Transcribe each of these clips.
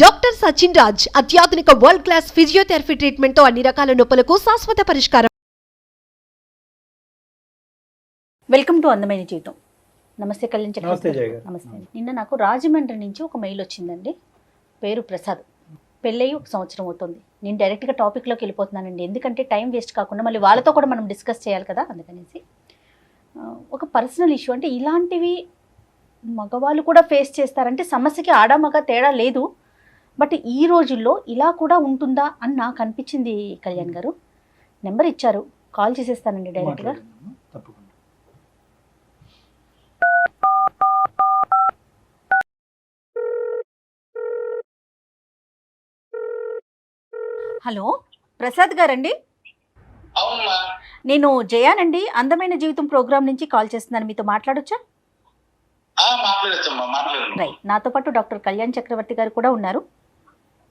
Doctor Sachin Raj అత్యాధునిక world class physiotherapy treatment తో అన్ని రకాల నొప్పులకు శాశ్వత పరిష్కారం. వెల్కమ్ టు అందమైన జీవితం. నమస్తే కళ్యాణ్ నమస్తే జయ గారు. నమస్తే. నిన్న నాకు రాజమండ్రి నుంచి ఒక మెయిల్ వచ్చిందండి. పేరు ప్రసాద్. పెళ్ళయి 1 సంవత్సరం అవుతుంది. నేను డైరెక్ట్గా టాపిక్లోకి వెళ్ళిపోతున్నానండి, ఎందుకంటే టైం వేస్ట్ కాకుండా మళ్ళీ వాళ్ళతో కూడా మనం డిస్కస్ చేయాలి కదా, అందుకనేసి. ఒక పర్సనల్ ఇష్యూ, అంటే ఇలాంటివి మగవాళ్ళు కూడా ఫేస్ చేస్తారంటే సమస్యకి ఆడ మగ తేడా లేదు, బట్ ఈ రోజుల్లో ఇలా కూడా ఉంటుందా అని నాకు అనిపించింది. కళ్యాణ్ గారు నెంబర్ ఇచ్చారు, కాల్ చేసేస్తానండి డైరెక్ట్గా. తప్పకుండా. హలో, ప్రసాద్ గారండి? అవునమ్మా. నేను జయానండి, అందమైన జీవితం ప్రోగ్రామ్ నుంచి కాల్ చేస్తున్నాను. మీతో మాట్లాడొచ్చా? మాట్లాడచ్చమ్మా, మాట్లాడండి. రైట్. నాతో పాటు డాక్టర్ కళ్యాణ్ చక్రవర్తి గారు కూడా ఉన్నారు.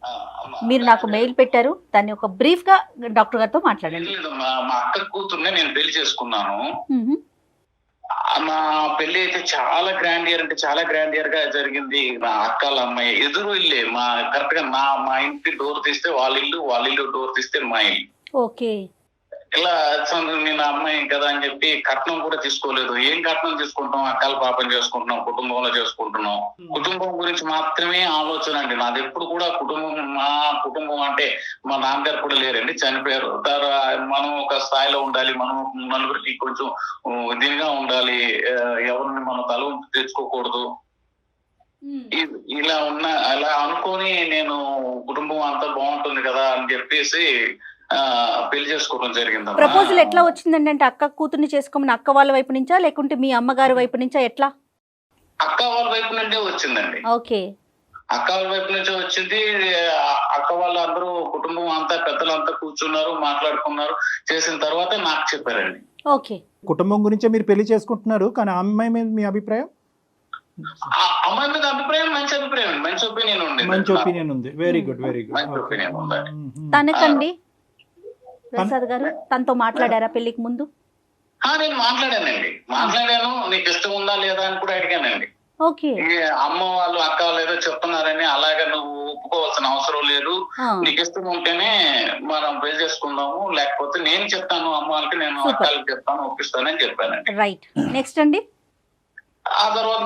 అమ్మా, మీరు నాకు మెయిల్ పెట్టారు, దాన్ని ఒక బ్రీఫ్గా డాక్టర్ గారితో మాట్లాడండి. లేదమ్మా, మా అక్క కూతుర్నే నేను పెళ్లి చేసుకున్నాను. మ్మ్. మా పెళ్లి అయితే చాలా గ్రాండ్ ఇయర్, అంటే చాలా గ్రాండ్ ఇయర్ గా జరిగింది. మా అక్కల అమ్మాయి ఎదురు ఇల్లే, కరెక్ట్ గా మా ఇంటి డోర్ తీస్తే వాళ్ళ ఇల్లు డోర్ తీస్తే మా ఇల్లు. ఓకే. ఇలా నేను అమ్మాయి కదా అని చెప్పి కట్నం కూడా తీసుకోలేదు. ఏం కట్నం తీసుకుంటాం, అక్కల పాపం చేసుకుంటున్నాం, కుటుంబంలో చేసుకుంటున్నాం. కుటుంబం గురించి మాత్రమే ఆలోచన అండి నాది ఎప్పుడు కూడా. మా కుటుంబం అంటే మా నాన్నగారు కూడా లేరండి, చనిపోయారు. మనం ఒక స్థాయిలో ఉండాలి, మనం నలుగురికి కొంచెం దీనిగా ఉండాలి, ఎవరిని మనం తల ఉంచి తెచ్చుకోకూడదు. అలా అనుకొని నేను కుటుంబం అంతా బాగుంటుంది కదా అని చెప్పేసి పెళ్లి చేసుకోవడం జరిగింది. ప్రపోజల్ ఎట్లా వచ్చిందండి? అంటే అక్క కూతుర్ని చేసుకోమని అక్క వాళ్ళ వైపు నుంచా, లేకుంటే మీ అమ్మగారి వైపు నుంచా, ఎట్లా? అక్క వాళ్ళ వైపు నుంచే వచ్చిందండి. ఓకే. అక్క వాళ్ళ వైపు నుంచే వచ్చింది. అక్క వాళ్ళందరూ కుటుంబం అంతా పెద్దలంతా కూర్చున్నారు, మాట్లాడుకున్నారు. చేసిన తర్వాత నాకు చెప్పారండి. ఓకే. కుటుంబం గురించే మీరు పెళ్లి చేసుకుంటున్నారు, కానీ ఆ అమ్మాయి మీద మీ అభిప్రాయం? అమ్మాయి మీద అభిప్రాయం మంచి అభిప్రాయం, మంచి ఒపీనియన్ ఉంది. మంచి ఒపీనియన్ ఉంది. Very good, very good. మంచి ఒపీనియన్ ఉంది. తనకండి ప్రసాద్ గారు, తనతో మాట్లాడారా పెళ్లికి ముందు? నేను మాట్లాడాను. నీకు ఇష్టం ఉందా లేదా అని కూడా అడిగానండి. ఓకే. అమ్మ వాళ్ళు అక్క వాళ్ళు ఏదో చెప్తున్నారని అలాగే నువ్వు ఒప్పుకోవాల్సిన అవసరం లేదు. నీకు ఇష్టం ఉంటేనే మనం పెళ్లి చేసుకుందాము, లేకపోతే నేను చెప్తాను అమ్మ వాళ్ళకి, నేను అక్కలకి చెప్తాను, ఒప్పిస్తానని చెప్పానండి. రైట్. నెక్స్ట్ అండి? ఆ తర్వాత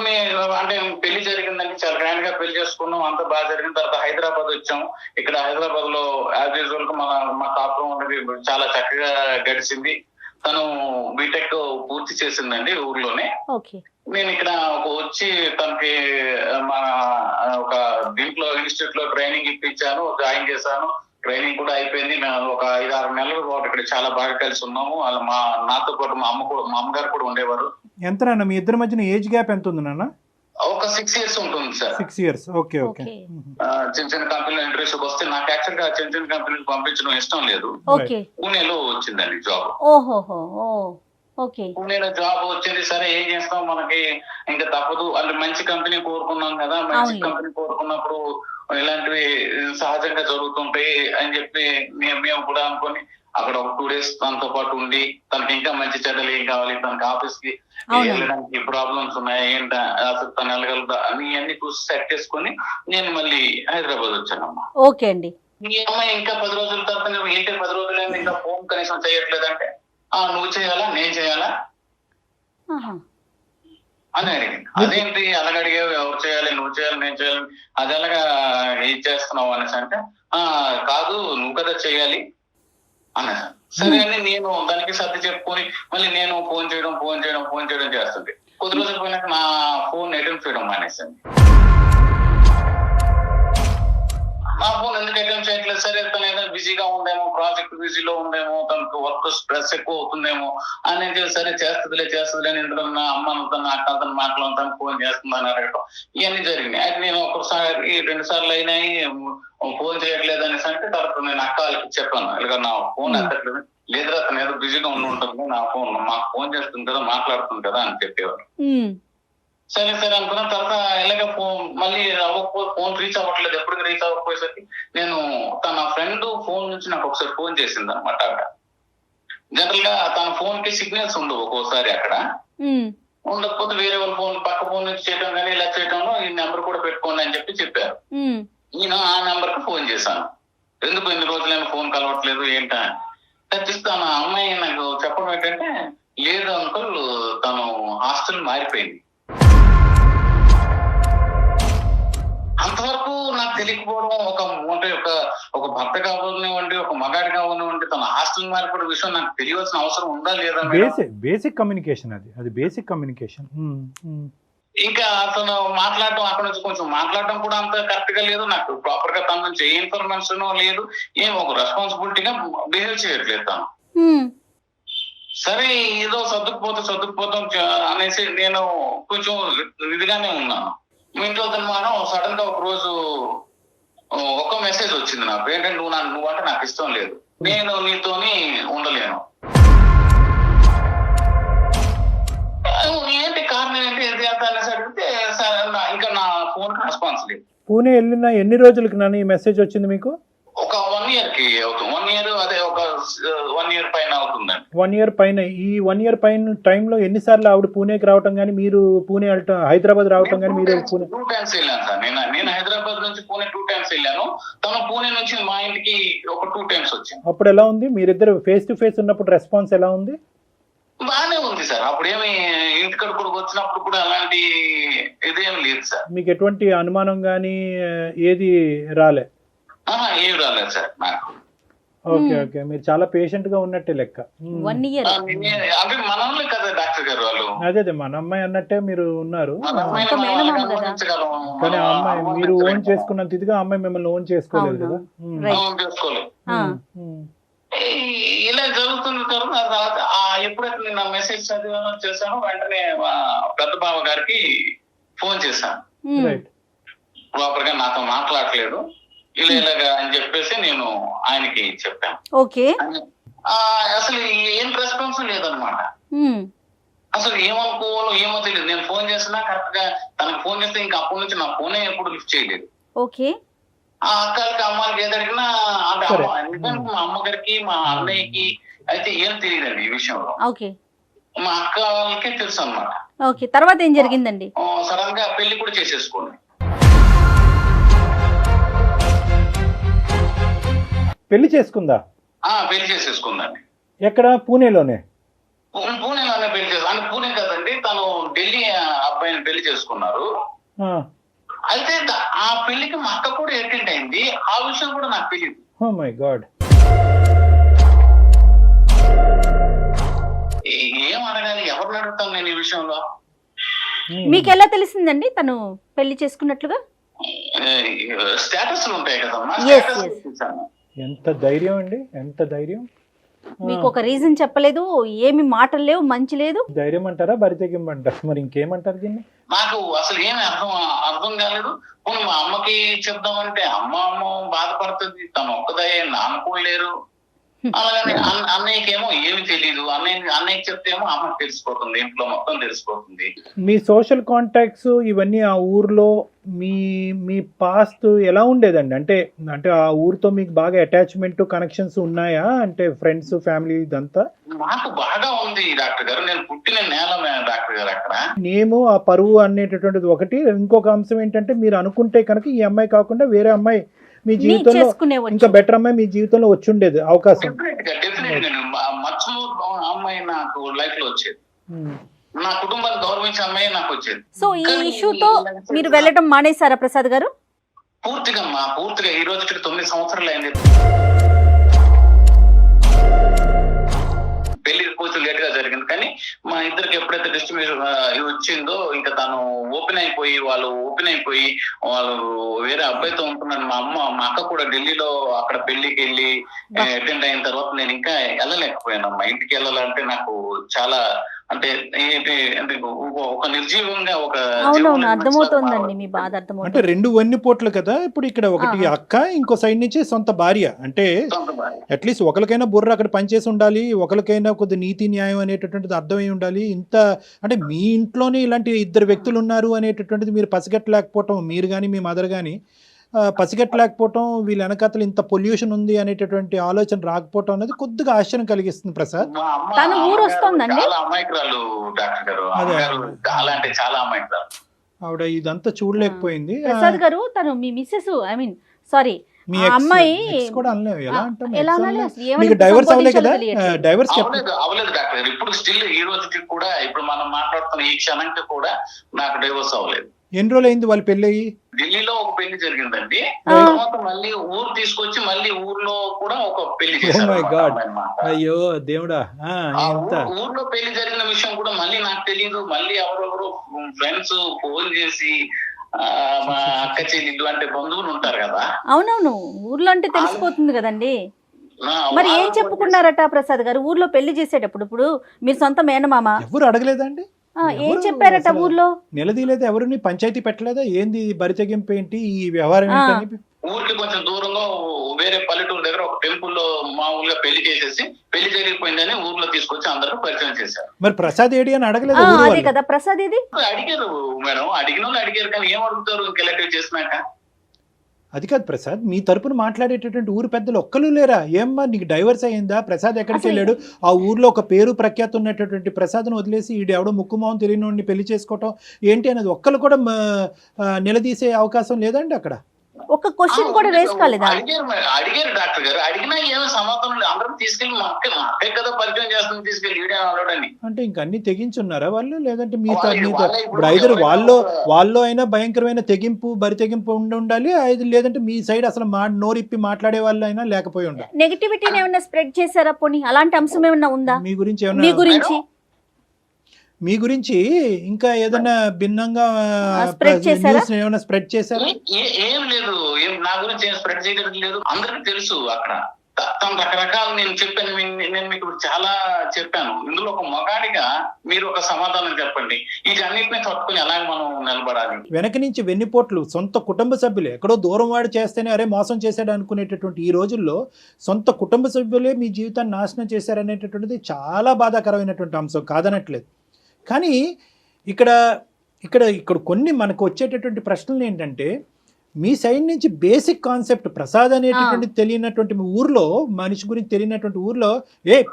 అంటే పెళ్లి జరిగిందండి, చాలా గ్రాండ్ గా పెళ్లి చేసుకున్నాం, అంతా బాగా జరిగిన తర్వాత హైదరాబాద్ వచ్చాం. ఇక్కడ హైదరాబాద్ లో యాజ్ యూజువల్ గా మా కాపురం అనేది చాలా చక్కగా గడిచింది. తను బీటెక్ పూర్తి చేసిందండి ఊర్లోనే. నేను ఇక్కడ వచ్చి తనకి మన ఒక దీంట్లో ఇన్స్టిట్యూట్ లో ట్రైనింగ్ ఇప్పించాను, జాయిన్ చేశాను. ట్రైనింగ్ కూడా అయిపోయింది. మేము ఒక 5-6 నెలల పాటు ఇక్కడ చాలా బాగా కలిసి ఉన్నాము. అలా నాతో పాటు మా అమ్మగారు కూడా ఉండేవారు. ఎంత నాన్న మీ ఇద్దరి మధ్యన ఏజ్ గ్యాప్ ఎంత ఉంది నాన్న? ఒక 6 years ఉంటుంది సార్. 6 years. Okay, okay. చిన్న కంపెనీలో ఇంటర్వ్యూస్ వస్తే నాకు యాక్చువల్ గా చిన్న కంపెనీకి పంపించడం ఇష్టం లేదు. పూణేలో వచ్చిందండి జాబ్. పూణేలో జాబ్ వచ్చింది. సరే ఏం చేస్తాం, మనకి ఇంకా తప్పదు. అంటే మంచి కంపెనీ కోరుకున్నాం కదా, మంచి కంపెనీ కోరుకున్నప్పుడు ఇలాంటివి సహజంగా జరుగుతుంటాయి అని చెప్పి మేము కూడా అనుకొని అక్కడ ఒక 2 days తనతో పాటు ఉండి, తనకి ఇంకా మంచి చెడ్డలు ఏం కావాలి, తనకి ఆఫీస్ కి వెళ్ళడానికి ప్రాబ్లమ్స్ ఉన్నాయి, ఏంట అసలు తను వెళ్ళగలదా అని అన్ని చూసి సెట్ చేసుకొని నేను మళ్ళీ హైదరాబాద్ వచ్చానమ్మా. ఓకే అండి. మీ అమ్మాయి ఇంకా 10 రోజుల తర్వాత ఏంటి 10 రోజులైంది ఇంకా ఫోన్ కనీసం చేయట్లేదంటే, నువ్వు చేయాలా నేను చేయాలా అని అడిగింది. అదేంటి అలాగ అడిగావు, ఎవరు చేయాలి, నువ్వు చేయాలి నేను చేయాలి, అది ఎలాగా ఏం చేస్తున్నావు అనేసి అంటే, కాదు నువ్వు కదా చేయాలి అన్నా. సరే అని నేను దానికి సర్ది చెప్పుకొని మళ్ళీ నేను ఫోన్ చేయడం చేస్తుంది. కొద్ది రోజులు పోయినాక నా ఫోన్ అటెంప్ట్ చేయడం మానేసింది. నా ఫోన్ ఎందుకు అటెంప్ట్ చేయట్లేదు? సరే తను ఏదో బిజీగా ఉందేమో, ప్రాజెక్ట్ బిజీలో ఉందేమో, తనకు వర్క్ స్ట్రెస్ ఎక్కువ అవుతుందేమో అని సరే చేస్తుందిలే ఇందులో నా అమ్మతో నా అక్కలతో మాట్లాడుతాను, ఫోన్ చేస్తుందని అడగటం ఇవన్నీ జరిగినాయి. అయితే నేను ఒకసారి 2 సార్లు అయినాయి ఫోన్ చేయట్లేదు అనేసి అంటే, తర్వాత నేను అక్క వాళ్ళకి చెప్పాను, ఇలాగ నా ఫోన్ ఎత్తట్లేదు. లేదురా తను ఏదో బిజీగా ఉంటుంది, నా ఫోన్ మాకు ఫోన్ చేస్తుంది కదా, మాట్లాడుతుంది కదా అని చెప్పేవారు. సరే అనుకున్న తర్వాత ఇలాగ మళ్ళీ ఫోన్ రీచ్ అవ్వట్లేదు. ఎప్పటికి రీచ్ అవ్వకపోయేసరికి నేను తన ఫ్రెండ్ ఫోన్ నుంచి నాకు ఒకసారి ఫోన్ చేసింది అనమాట. ఆవిడ జనరల్ గా తన ఫోన్ కి సిగ్నల్స్ ఉండవు ఒక్కోసారి, అక్కడ ఉండకపోతే వేరే వాళ్ళ ఫోన్ పక్క ఫోన్ నుంచి చేయడం కానీ ఇలా చేయడంలో ఈ నెంబర్ కూడా పెట్టుకోండి అని చెప్పి చెప్పారు. నేను ఆ నెంబర్ కి ఫోన్ చేశాను. ఎందుకు ఇన్ని రోజులైనా ఫోన్ కలవట్లేదు ఏంటా తను ఆ అమ్మాయి నాకు చెప్పడం ఏంటంటే, లేదు అంకుల్ తను హాస్టల్ మారిపోయింది. అంతవరకు నాకు తెలియకపోవడం, ఒక భర్త కావనివ్వండి, ఒక మగాడి కావనివ్వండి, తన హాస్టల్ మారిపోయిన విషయం నాకు తెలియాల్సిన అవసరం ఉందా లేదా మేడం? బేసిక్ కమ్యూనికేషన్ అది బేసిక్ కమ్యూనికేషన్. ఇంకా అతను మాట్లాడటం, అక్కడ నుంచి కొంచెం మాట్లాడటం కూడా అంత కరెక్ట్ గా లేదు. నాకు ప్రాపర్ గా తన నుంచి ఏ ఇన్ఫర్మేషన్ లేదు, ఏం ఒక రెస్పాన్సిబిలిటీగా బిహేవ్ చేయట్లేదు తను. సరే ఏదో సర్దుకుపోతాం అనేసి నేను కొంచెం ఇదిగానే ఉన్నాను. మీ ఇంట్లో మనం సడన్ గా ఒక రోజు ఒక మెసేజ్ వచ్చింది నాకు, ఏంటంటే నువ్వంటే నాకు ఇష్టం లేదు, నేను నీతోని ఉండలేను. ఏంటి కారణం ఏంటి ఏది అంత అనేసి అడిగితే ఇంకా నా ఫోన్ కి రెస్పాన్స్ లేదు. పూణే వెళ్ళిన ఎన్ని రోజులకి నన్ను ఈ మెసేజ్ వచ్చింది మీకు? ఒక 1 year కి అవుతుంది. 1 year అదే ఒక 1 year పైన అవుతుందండి. 1 year పైన. ఈ 1 year పైన టైంలో ఎన్నిసార్లు ఆవిడ పూణేకి రావటం కానీ, మీరు పూణే వెళ్ళటం, హైదరాబాద్ రావటం కానీ? మీరు పూణే 2 times వెళ్ళాను సార్. నేను హైదరాబాద్ నుంచి పూణే 2 times వెళ్ళాను. తను పూణే నుంచి మా ఇంటికి ఒక 2 times వచ్చింది. అప్పుడు ఎలా ఉంది? మీరిద్దరు ఫేస్ టు ఫేస్ ఉన్నప్పుడు రెస్పాన్స్ ఎలా ఉంది? బాగానే ఉంది సార్. అప్పుడు ఏమి ఇంటికడ కూడా వచ్చినప్పుడు కూడా అలాంటి ఇదేమి లేదు సార్. మీకు ఎటువంటి అనుమానం కానీ ఏది రాలే? ఏమి రాలేదు సార్ నాకు. ఓకే, మీరు చాలా పేషెంట్ గా ఉన్నట్టే లెక్క. 1 year అంటే మనల్ని కదా డాక్టర్ గారు వాళ్ళు. అదే మన అమ్మాయి అన్నట్టే మీరు ఉన్నారు. కానీ ఆ అమ్మాయి మీరు ఓన్ చేసుకున్నంత ఇదిగా అమ్మాయి మిమ్మల్ని ఓన్ చేసుకోలేదు కదా. ఇలా జరుగుతున్న తర్వాత ఎప్పుడైతే నేను మెసేజ్ చదివానో చేశాను, వెంటనే పెద్ద బావ గారికి ఫోన్ చేశాను. ప్రాపర్ గా నాతో మాట్లాడలేదు ఇలాగా అని చెప్పేసి నేను ఆయనకి చెప్పాను. ఓకే, అసలు ఏం రెస్పాన్స్ లేదనమాట. అసలు ఏమనుకోవాలో ఏమో తెలియదు. నేను ఫోన్ చేసినా కరెక్ట్ గా తనకు ఫోన్ చేస్తే ఇంకా అప్పటి నుంచి నా ఫోనే ఎప్పుడు లిఫ్ట్ చేయలేదు. ఓకే, ఆ అక్కలకి అమ్మాయికి ఏది అడిగినా అంటే మా అమ్మగారికి మా అన్నయ్యకి అయితే ఏం తెలియదండి ఈ విషయంలో. ఓకే, మా అక్క వాళ్ళకే తెలుసు అనమాట. ఓకే, తర్వాత ఏం జరిగిందండి? సడన్ గా పెళ్లి కూడా చేసేసుకోండి. పెళ్లి చేసుకుందా? పెళ్లి చేసేసుకుందండి. ఎక్కడ? పూణేలోనే పెళ్లి చేసు అంటే పూణే కదండి, తను ఢిల్లీ అబ్బాయిని పెళ్లి చేసుకున్నారు. అయితే ఆ పెళ్లికి మా అక్క కూడా అటెండ్ అయింది. ఆ విషయం కూడా నాకు తెలియదు. Oh my god. ఏం అడగాలి, ఎవరిని అడుగుతాను నేను ఈ విషయంలో? మీకు ఎలా తెలిసిందండి తను పెళ్లి చేసుకున్నట్లుగా? స్టేటస్ ఉంటాయి కదమ్మా. ఎంత ధైర్యం అండి, ఎంత ధైర్యం! మీకు ఒక రీజన్ చెప్పలేదు, ఏమి మాటలు లేవు, మంచి లేదు. ధైర్యం అంటారా, బరితెగింపంటారా, మరి ఇంకేమంటారు దీన్ని? నాకు అసలు ఏమి అర్థం కాలేదు. మా అమ్మకి చెప్దామంటే అమ్మ బాధపడుతుంది, తను ఒక్కదయ్యే నాన్నకోలేరు. అలాగని అన్నయ్యకేమో ఏమి తెలీదు. అన్నయ్యకి చెప్తేమో అమ్మకి తెలిసిపోతుంది, ఇంట్లో మొత్తం తెలిసిపోతుంది. మీ సోషల్ కాంటాక్ట్స్ ఇవన్నీ ఆ ఊర్లో మీ పాస్ట్ ఎలా ఉండేదండి? అంటే ఆ ఊరితో మీకు బాగా అటాచ్మెంట్ కనెక్షన్స్ ఉన్నాయా? అంటే ఫ్రెండ్స్, ఫ్యామిలీ ఇదంతా? నాకు బాగా ఉంది డాక్టర్ గారు. నేను పుట్టిన నేల డాక్టర్ గారు. అక్కడ నేము ఆ పరువు అనేటటువంటిది ఒకటి. ఇంకొక అంశం ఏంటంటే, మీరు అనుకుంటే కనుక ఈ అమ్మాయి కాకుండా వేరే అమ్మాయి మీ జీవితంలో, ఇంకా బెటర్ అమ్మాయి మీ జీవితంలో వచ్చి ఉండేది అవకాశం. అమ్మాయి నాకు లైఫ్ లో వచ్చేది, నా కుటుంబాన్ని గౌరవించే అమ్మాయి నాకు వచ్చేది. సో ఈ ఇష్యూతో మీరు వెళ్ళడం మానేశారా ప్రసాద్ గారు? పూర్తిగా ఈ రోజుకి 9 సంవత్సరాలు అయింది. పెళ్లి కొంచెం లేట్ గా జరిగింది, కానీ మా ఇద్దరికి ఎప్పుడైతే డిస్ట్రిబ్యూషన్ వచ్చిందో ఇంకా తను ఓపెన్ అయిపోయి వాళ్ళు వేరే అబ్బాయితో ఉంటున్నాను. మా అక్క కూడా ఢిల్లీలో అక్కడ పెళ్లికి వెళ్ళి అటెండ్ అయిన తర్వాత నేను ఇంకా వెళ్ళలేకపోయాను. మా ఇంటికి వెళ్ళాలంటే నాకు చాలా అంటే ఒక నిర్జీవంగా ఒక అర్థమవుతోందండి మీ బాధ. అర్థమవుతుంది. అంటే 2 వన్నిపోట్లు కదా ఇప్పుడు. ఇక్కడ ఒకటి అక్క, ఇంకో సైడ్ నుంచి సొంత భార్య. అంటే అట్లీస్ట్ ఒకరికైనా బుర్ర అక్కడ పనిచేసి ఉండాలి, ఒకరికైనా కొద్ది నీతి న్యాయం అనేటటువంటిది అర్థమై ఉండాలి. ఇంత అంటే మీ ఇంట్లోనే ఇలాంటి 2 వ్యక్తులు ఉన్నారు అనేటటువంటిది మీరు పసిగట్టలేకపోవటం, మీరు కానీ మీ మదర్ కానీ పసిగట్టలేకపోవటం, వీళ్ళ వెనకాతలు ఇంత పొల్యూషన్ ఉంది అనేటటువంటి ఆలోచన రాకపోవటం అనేది కొద్దిగా ఆశ్చర్యం కలిగిస్తుంది ప్రసాద్. తన ఊరు వస్తుందండి. చాలా అమాయకురాలు డాక్టర్ గారు. చాలా అంటే చాలా అమాయకురాలు. ఆవిడ ఇదంతా చూడలేకపోయింది. ప్రసాద్ గారు తను మీ మిస్సెస్ ఐ మీన్ సారీ మీ ఆ అమ్మాయి కూడా అనలేము, ఎలా అంటాం? ఎలా ex అనాలి అనలేము. అసలు? ఏమని మీకు డైవర్స్ అవ్వలే కదా? తెలియట్లేదు. డైవర్స్ చెప్పలేదు. అవ్వలేదు డాక్టర్ గారు. ఇప్పుడు స్టిల్ ఈ రోజుకి కూడా ఇప్పుడు మనం మాట్లాడుతున్న ఈ క్షణంకి కూడా నాకు డైవర్స్ అవ్వలేదు. ఎన్ని రోజులు అయింది వాళ్ళు పెళ్ళయి? ఢిల్లీలో ఒక పెళ్లి జరిగిందండి. తర్వాత మళ్ళీ ఊరు తీసుకొచ్చి మళ్ళీ ఊర్లో కూడా ఒక పెళ్లి చేశారు my God. అన్నమాట. అయ్యో దేవుడా. ఆ ఎంత ఊర్లో పెళ్లి జరిగిన విషయం కూడా మళ్ళీ నాకు తెలియదు. మళ్ళీ ఎవరెవరు ఫ్రెండ్స్ ఫోన్ చేసి మా అక్క చెల్లిళ్ళు అంటే బంధువులు ఉంటారు కదా. అవునవును, ఊర్లో అంటే తెలిసిపోతుంది కదండి. మరి ఏం వాళ్ళు చెప్పుకున్నారట ప్రసాద్ గారు ఊర్లో పెళ్లి చేసేటప్పుడు? ఇప్పుడు మీరు సొంత మేనమామ, ఎవరు అడగలేదండి? ఏం చెప్పారట అసలు ఊర్లో? నిలదీయలేదు, ఎవరిని పంచాయతీ పెట్టలేదా? ఏంది బరి తెగింపు ఏంటి, ఈ వ్యవహారం ఏంటని? ఊరికి కొంచెం దూరంగా వేరే పల్లెటూరు దగ్గర ఒక టెంపుల్ లో మామూలుగా పెళ్లి చేసేసి పెళ్లి జరిగిపోయిందని ఊర్లో తీసుకొచ్చి అందరూ పరిచయం చేశారు. మరి ప్రసాద్ ఏడి అని అడగలేదు? అదే కదా ప్రసాద్ ఇది. అడిగారు మేడం, అడిగిన వాళ్ళు అడిగారు కానీ ఏం అడుగుతారు ఇంకెలెక్టివ్ చేసినాక. అది కాదు ప్రసాద్, మీ తరపున మాట్లాడేటటువంటి ఊరు పెద్దలు ఒక్కరు లేరా? ఏమ్మా నీకు డైవర్స్ అయ్యిందా? ప్రసాద్ ఎక్కడికి వెళ్ళాడు? ఆ ఊర్లో ఒక పేరు ప్రఖ్యాతి ఉన్నటువంటి ప్రసాద్ను వదిలేసి ఈడు ఎవడో ముక్కుమోహం తెలియని పెళ్లి చేసుకోవటం ఏంటి అనేది ఒక్కరు కూడా నిలదీసే అవకాశం లేదండి అక్కడ? ఒక క్వశ్చన్ కూడా రేస్ కాలేదా? అడిగారు డాక్టర్ గారు, అడిగినా ఏమో సమాధానం లేదు. అందరం తీసుకెళ్లి మా అక్కే కదా పరిచయం చేస్తుంది, తీసుకెళ్లి ఈడే అలవాడని. అంటే ఇంక అన్ని తెగించున్నారా వాళ్ళు? లేదంటే మీ వాళ్ళే ఇప్పుడు ఐదరు వాళ్ళు అయినా భయంకరమైన తెగింపు బరి తెగింపు ఉండాలి, లేదంటే మీ సైడ్ అసలు నోరిప్పి మాట్లాడే వాళ్ళు అయినా లేకపోయి ఉండాలి. నెగటివిటీని ఏమైనా స్ప్రెడ్ చేశారా? పోనీ అలాంటి అంశం ఏమైనా ఉందా మీ గురించి? మీ గురించి మీ గురించి ఇంకా ఏదైనా భిన్నంగా స్ప్రెడ్ చేశారా? న్యూస్ ఏమైనా స్ప్రెడ్ చేశారా? ఏం లేదు, నా గురించి ఏం స్ప్రెడ్ చేయడం లేదు. అందరికి తెలుసు అక్కడ తను రకరకాలు నేను చెప్పాను. నేను మీకు చాలా చెప్పాను. ఇందులో ఒక మగాడిగా మీరు ఒక సమాధానం చెప్పండి, వీటన్నిటిని తట్టుకుని ఎలాగ మనం నిలబడాలి. వెనక నుంచి వెన్నుపోట్లు సొంత కుటుంబ సభ్యులే, ఎక్కడో దూరం వాడు చేస్తేనే అరే మోసం చేశాడు అనుకునేటటువంటి ఈ రోజుల్లో సొంత కుటుంబ సభ్యులే మీ జీవితాన్ని నాశనం చేశారనేటటువంటిది చాలా బాధాకరమైనటువంటి అంశం, కాదనట్లేదు. కానీ ఇక్కడ కొన్ని మనకు వచ్చేటటువంటి ప్రశ్నలు ఏంటంటే, మీ సైడ్ నుంచి బేసిక్ కాన్సెప్ట్ ప్రసాద్ అనేటటువంటి తెలియనటువంటి మీ ఊర్లో, మనిషి గురించి తెలియనటువంటి ఊర్లో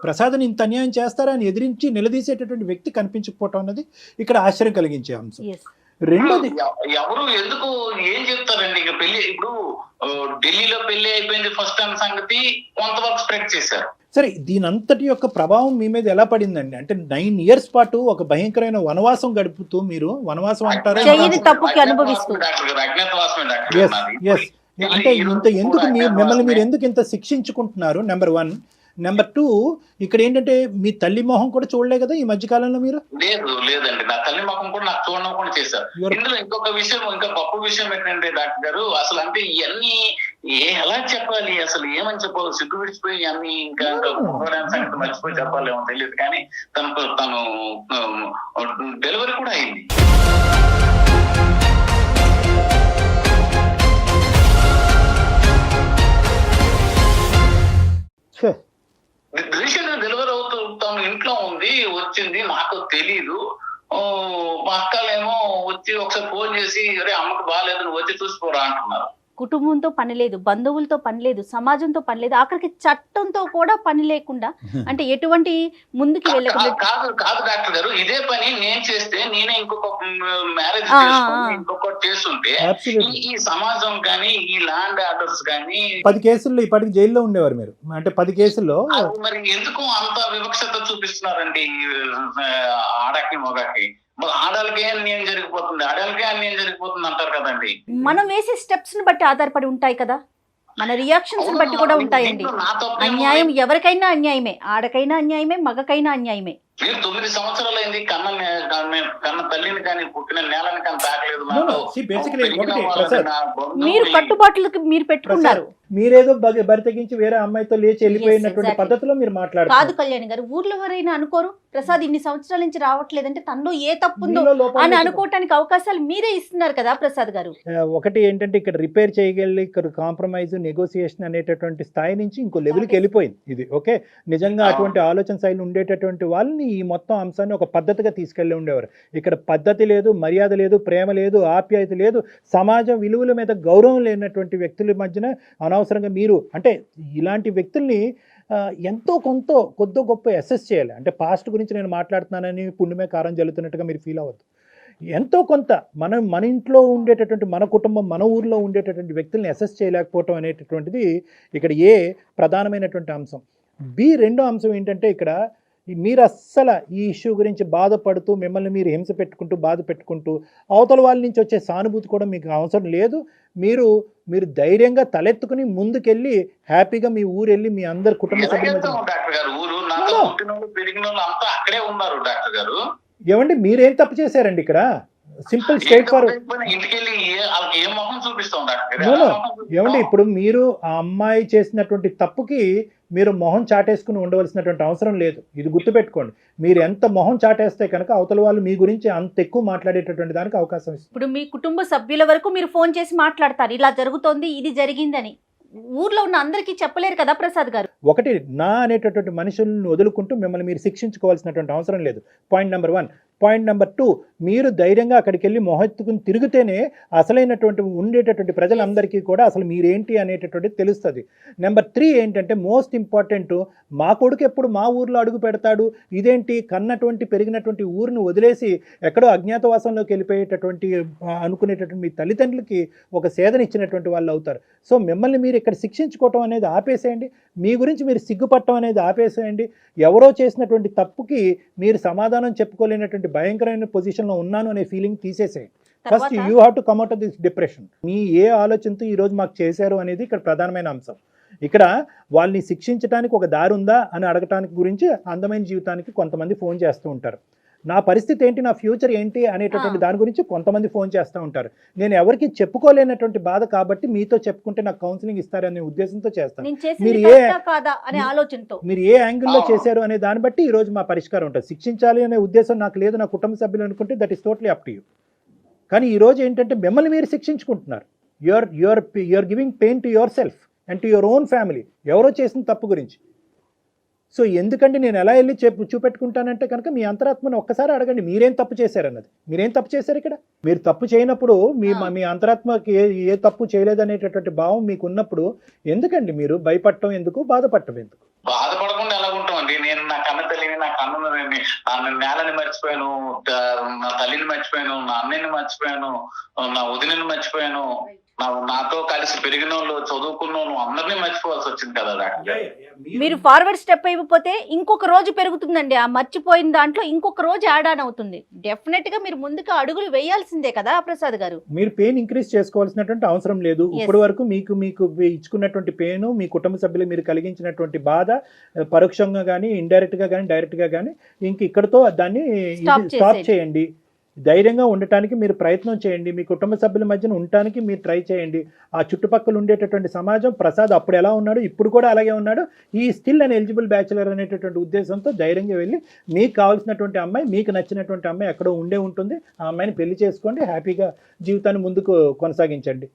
ప్రసాద్ని ఇంత అన్యాయం చేస్తారా అని ఎదిరించి నిలదీసేటటువంటి వ్యక్తి కనిపించకపోవటం అన్నది ఇక్కడ ఆశ్చర్యం కలిగించే అంశం. రెండోది, ఎవరు ఎందుకు ఏం చెప్తారండి? ఇక పెళ్లి ఇప్పుడు ఢిల్లీలో పెళ్లి అయిపోయింది ఫస్ట్ టైం సంగతి కొంతవరకు స్ప్రెడ్ చేశారు. సరే, దీనంతటి యొక్క ప్రభావం మీ మీద ఎలా పడిందండి? అంటే 9 years పాటు ఒక భయంకరమైన వనవాసం గడుపుతూ, మీరు వనవాసం అంటారా? అంటే ఎందుకు మిమ్మల్ని మీరు ఎందుకు ఇంత శిక్షించుకుంటున్నారు? నెంబర్ 1. నెంబర్ 2, ఇక్కడ ఏంటంటే మీ తల్లి మొహం కూడా చూడలే కదా ఈ మధ్యకాలంలో మీరు? లేదండి, నా తల్లి మొహం కూడా నాకు చూడడం కూడా చేశారు. ఇందులో ఇంకొక విషయం, ఇంకా గొప్ప విషయం ఏంటంటే డాక్టర్ గారు, అసలు అంటే ఇవన్నీ ఎలా చెప్పాలి, అసలు ఏమని చెప్పాలి, సిగ్గు విడిచిపోయి అన్ని ఇంకా సంగతి మర్చిపోయి చెప్పాలేమో తెలియదు. కానీ తను డెలివరీ కూడా అయింది. రీసెంట్ గా డెలివరీ అవుతూ తను ఇంట్లో ఉంది, వచ్చింది, నాకు తెలీదు. మా అక్కలేమో వచ్చి ఒకసారి ఫోన్ చేసి అరే అమ్మకు బాగాలేదు నువ్వు వచ్చి చూసిపోరా అంటున్నారు. కుటుంబంతో పని లేదు, బంధువులతో పని లేదు, సమాజంతో పని లేదు, ఆఖరికి చట్టంతో కూడా పని లేకుండా, అంటే ఎటువంటి ముందుకు వెళ్ళకుండా. కాదు డాక్టర్ గారు, ఇదే పని నేను చేస్తే, నేనే ఇంకొక మ్యారేజ్ ఇంకొకటి చేస్తుంటే ఈ సమాజం కానీ ఈ ల్యాండ్ ఆర్డర్స్ కానీ 10 కేసుల్లో ఇప్పటికి జైల్లో ఉండేవారు మీరు. అంటే 10 కేసుల్లో మరి ఎందుకు అంత వివక్షత చూపిస్తున్నారండి ఆడకి మొగకి? ఆడాలకే అన్యాయం జరిగిపోతుంది, ఆడాలకే అన్యాయం జరిగిపోతుంది అంటారు కదండి. మనం వేసే స్టెప్స్ ని బట్టి ఆధారపడి ఉంటాయి కదా, మన రియాక్షన్స్ బట్టి కూడా ఉంటాయండి. అన్యాయం ఎవరికైనా అన్యాయమే, ఆడకైనా అన్యాయమే, మగకైనా అన్యాయమే. మీరు 9 సంవత్సరాలు అయింది, కన్న తల్లిని కానీ పుట్టిన నేలని కానీ తాకలేదు. మీరు కట్టుబాట్లకి మీరు పెట్టుకున్నారు. మీరేదో బరి తెగించి వేరే అమ్మాయితో లేచి వెళ్ళిపోయినటువంటి పద్ధతిలో మీరు మాట్లాడారు. కాదు కళ్యాణ్ గారు, ఊర్లో ఎవరైనా అనుకోరు ప్రసాద్ ఇన్ని సంవత్సరాల నుంచి రావట్లేదంటే తనలో ఏ తప్పుందో అని అనుకోవటానికి అవకాశాలు మీరే ఇస్తున్నారు కదా ప్రసాద్ గారు. ఒకటి ఏంటంటే ఇక్కడ రిపేర్ చేయగలి, ఇక్కడ కాంప్రమైజ్ నెగోసియేషన్ అనేటటువంటి స్థాయి నుంచి ఇంకో లెవెల్కి వెళ్ళిపోయింది ఇది. ఓకే, నిజంగా అటువంటి ఆలోచన శైలి ఉండేటటువంటి వాళ్ళని ఈ మొత్తం అంశాన్ని ఒక పద్ధతిగా తీసుకెళ్ళి ఉండేవారు. ఇక్కడ పద్ధతి లేదు, మర్యాద లేదు, ప్రేమ లేదు, ఆప్యాయత లేదు, సమాజ విలువల మీద గౌరవం లేనటువంటి వ్యక్తుల మధ్యన అనవసరంగా మీరు అంటే ఇలాంటి వ్యక్తుల్ని ఎంతో కొద్దో గొప్ప అసెస్ చేయాలి. అంటే పాస్ట్ గురించి నేను మాట్లాడుతున్నానని పుణ్యమే కారం జల్లుతున్నట్టుగా మీరు ఫీల్ అవ్వద్దు. ఎంతో కొంత మన ఇంట్లో ఉండేటటువంటి మన కుటుంబం మన ఊర్లో ఉండేటటువంటి వ్యక్తుల్ని అసెస్ చేయలేకపోవటం అనేటటువంటిది ఇక్కడ ఏ ప్రధానమైనటువంటి అంశం. బి రెండో అంశం ఏంటంటే ఇక్కడ మీరు అస్సలు ఈ ఇష్యూ గురించి బాధపడుతూ మిమ్మల్ని మీరు హింస పెట్టుకుంటూ బాధ పెట్టుకుంటూ అవతల వాళ్ళ నుంచి వచ్చే సానుభూతి కూడా మీకు అవసరం లేదు. మీరు ధైర్యంగా తలెత్తుకుని ముందుకెళ్ళి హ్యాపీగా మీ ఊరు వెళ్ళి మీ అందరు కుటుంబ సభ్యుల డాక్టర్ గారు ఊరు నాతో పుట్టిన వాళ్ళు పెరిగిన వాళ్ళు అంతా అక్కడే ఉన్నారు డాక్టర్ గారు. ఏమండి మీరేం తప్పు చేశారండి ఇక్కడ? Simple straight forward. ఇంటికెళ్ళి వాళ్ళకి ఏ మొహం చూపిస్తాం డాక్టర్ ఏమండి ఇప్పుడు మీరు ఆ అమ్మాయి చేసినటువంటి తప్పుకి మీరు మొహం చాటేసుకుని ఉండవలసినటువంటి అవసరం లేదు. ఇది గుర్తుపెట్టుకోండి. మీరు ఎంత మొహం చాటేస్తే కనుక అవతల వాళ్ళు మీ గురించి అంత ఎక్కువ మాట్లాడేటటువంటి దానికి అవకాశం ఇస్తుంది. ఇప్పుడు మీ కుటుంబ సభ్యుల వరకు మీరు ఫోన్ చేసి మాట్లాడతారు, ఇలా జరుగుతోంది, ఇది జరిగిందని. ఊర్లో ఉన్న అందరికీ చెప్పలేరు కదా ప్రసాద్ గారు. ఒకటి నా అనేటటువంటి మనుషులను వదులుకుంటూ మిమ్మల్ని మీరు శిక్షించుకోవాల్సినటువంటి అవసరం లేదు. Point number 1. పాయింట్ నెంబర్ 2, మీరు ధైర్యంగా అక్కడికి వెళ్ళి మొహెత్తుకుని తిరిగితేనే అసలైనటువంటి ఉండేటటువంటి ప్రజలందరికీ కూడా అసలు మీరేంటి అనేటటువంటిది తెలుస్తుంది. నెంబర్ 3 ఏంటంటే మోస్ట్ ఇంపార్టెంట్, మా కొడుకు ఎప్పుడు మా ఊర్లో అడుగు పెడతాడు, ఇదేంటి కన్నటువంటి పెరిగినటువంటి ఊరిని వదిలేసి ఎక్కడో అజ్ఞాతవాసంలోకి వెళ్ళిపోయేటటువంటి అనుకునేటటువంటి మీ తల్లిదండ్రులకి ఒక సేదనిచ్చినటువంటి వాళ్ళు అవుతారు. సో మిమ్మల్ని మీరు ఇక్కడ శిక్షించుకోవటం అనేది ఆపేసేయండి. మీ గురించి మీరు సిగ్గుపడటం అనేది ఆపేసేయండి. ఎవరో చేసినటువంటి తప్పుకి మీరు సమాధానం చెప్పుకోలేనటువంటి భయంకరమైన పొజిషన్లో ఉన్నాను అనే ఫీలింగ్ తీసేసేయండి. First you have to come out of this depression. మీ ఏ ఆలోచనతో ఈరోజు మాకు చేశారు అనేది ఇక్కడ ప్రధానమైన అంశం. ఇక్కడ వాళ్ళని శిక్షించడానికి ఒక దారి ఉందా అని అడగటానికి గురించి అందమైన జీవితానికి కొంతమంది ఫోన్ చేస్తూ ఉంటారు. నా పరిస్థితి ఏంటి, నా ఫ్యూచర్ ఏంటి అనేటటువంటి దాని గురించి కొంతమంది ఫోన్ చేస్తూ ఉంటారు. నేను ఎవరికి చెప్పుకోలేనటువంటి బాధ కాబట్టి మీతో చెప్పుకుంటే నాకు కౌన్సిలింగ్ ఇస్తారనే ఉద్దేశంతో చేస్తాను. మీరు ఏ యాంగిల్లో చేశారు అనే దాన్ని బట్టి ఈ రోజు మా పరిష్కారం ఉంటుంది. శిక్షించాలి అనే ఉద్దేశం నాకు లేదు, నా కుటుంబ సభ్యులు అనుకుంటే that is totally up to you. కానీ ఈ రోజు ఏంటంటే మిమ్మల్ని మీరు శిక్షించుకుంటున్నారు. You're giving pain to yourself and to your own family, ఎవరో చేసిన తప్పు గురించి. సో ఎందుకంటే నేను ఎలా వెళ్ళి చూపెట్టుకుంటానంటే కనుక మీ అంతరాత్మను ఒక్కసారి అడగండి, మీరేం తప్పు చేశారన్నది. మీరేం తప్పు చేశారు ఇక్కడ? మీరు తప్పు చేయనప్పుడు మీ అంతరాత్మకి ఏ తప్పు చేయలేదనేటటువంటి భావం మీకు ఉన్నప్పుడు ఎందుకండి మీరు భయపడటం ఎందుకు, బాధపడటం ఎందుకు? బాధపడకుండా ఎలా ఉంటామండి? నేను నా కన్న తల్లిని, నా కన్ను నేలని మర్చిపోయాను, నా తల్లిని మర్చిపోయాను, నా అన్నయ్యని మర్చిపోయాను, నా వదినని మర్చిపోయాను, నాతో కలిసి పెరిగిన వాళ్ళు, చదువుకున్న వాళ్ళు అందరినీ మర్చిపోవాల్సి వచ్చింది కదా. మీరు ఫార్వర్డ్ స్టెప్ అయిపోతే ఇంకొక రోజు పెరుగుతుందండి. ఆ మర్చిపోయిన దాంట్లో ఇంకొక రోజు యాడ్ ఆన్ అవుతుంది. డెఫినెట్ గా మీరు ముందుకు అడుగులు వేయాల్సిందే కదా ప్రసాద్ గారు. మీరు పెయిన్ ఇంక్రీజ్ చేసుకోవాల్సినటువంటి అవసరం లేదు. ఇప్పటి వరకు మీకు ఇచ్చుకున్నటువంటి పెయిన్, మీ కుటుంబ సభ్యులు మీరు కలిగించినటువంటి బాధ పరోక్షంగా కానీ ఇండైరెక్ట్ గా కానీ డైరెక్ట్ గా కానీ ఇంక ఇక్కడతో దాన్ని స్టాప్ చేయండి. ధైర్యంగా ఉండటానికి మీరు ప్రయత్నం చేయండి. మీ కుటుంబ సభ్యుల మధ్యన ఉండటానికి మీరు ట్రై చేయండి. ఆ చుట్టుపక్కల ఉండేటటువంటి సమాజం, ప్రసాద్ అప్పుడు ఎలా ఉన్నాడు ఇప్పుడు కూడా అలాగే ఉన్నాడు, ఈ స్టిల్ అండ్ ఎలిజిబుల్ బ్యాచులర్ అనేటటువంటి ఉద్దేశంతో ధైర్యంగా వెళ్ళి మీకు కావాల్సినటువంటి అమ్మాయి, మీకు నచ్చినటువంటి అమ్మాయి ఎక్కడో ఉండే ఉంటుంది, ఆ అమ్మాయిని పెళ్లి చేసుకోండి, హ్యాపీగా జీవితాన్ని ముందుకు కొనసాగించండి.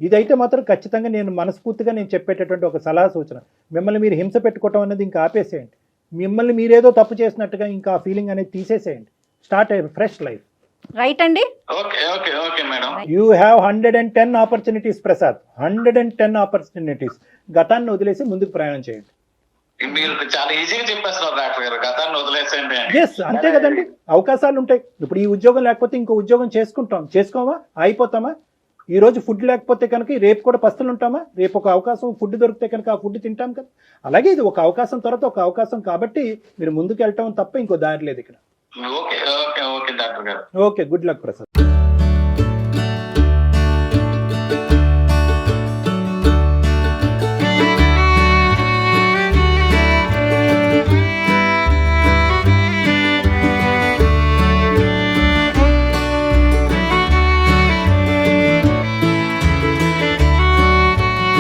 ఇదైతే మాత్రం ఖచ్చితంగా నేను మనస్ఫూర్తిగా నేను చెప్పేటటువంటి ఒక సలహా సూచన. మిమ్మల్ని మీరు హింస పెట్టుకోవటం అనేది ఇంకా ఆపేసేయండి. మిమ్మల్ని మీరేదో తప్పు చేసినట్టుగా ఇంకా ఆ ఫీలింగ్ అనేది తీసేసేయండి. స్టార్ట్ అయ్యి ఫ్రెష్ లైఫ్. రైట్ అండి. Okay madam. You have 110 opportunities Prasad, 110 opportunities. గతాన్ని వదిలేసి ముందుకు ప్రయాణం చేయండి. మీరు చాలా ఈజీగా చెప్పేస్తున్నారు డాక్టర్ గారు, గతాన్ని వదిలేసేయండి. ఎస్, అంతే కదండి. అవకాశాలు ఉంటాయి. ఇప్పుడు ఈ ఉద్యోగం లేకపోతే ఇంకో ఉద్యోగం చేసుకోమా, అయిపోతామా? ఈ రోజు ఫుడ్ లేకపోతే కనుక రేపు కూడా పస్తులు ఉంటామా? రేపు ఒక అవకాశం ఫుడ్ దొరికితే కనుక ఆ ఫుడ్ తింటాం కదా. అలాగే ఇది ఒక అవకాశం తర్వాత ఒక అవకాశం కాబట్టి మీరు ముందుకు వెళ్ళటం తప్ప ఇంకో దారి లేదు ఇక్కడ. ఓకే డాక్టర్ గారు. Okay, good luck Prasad.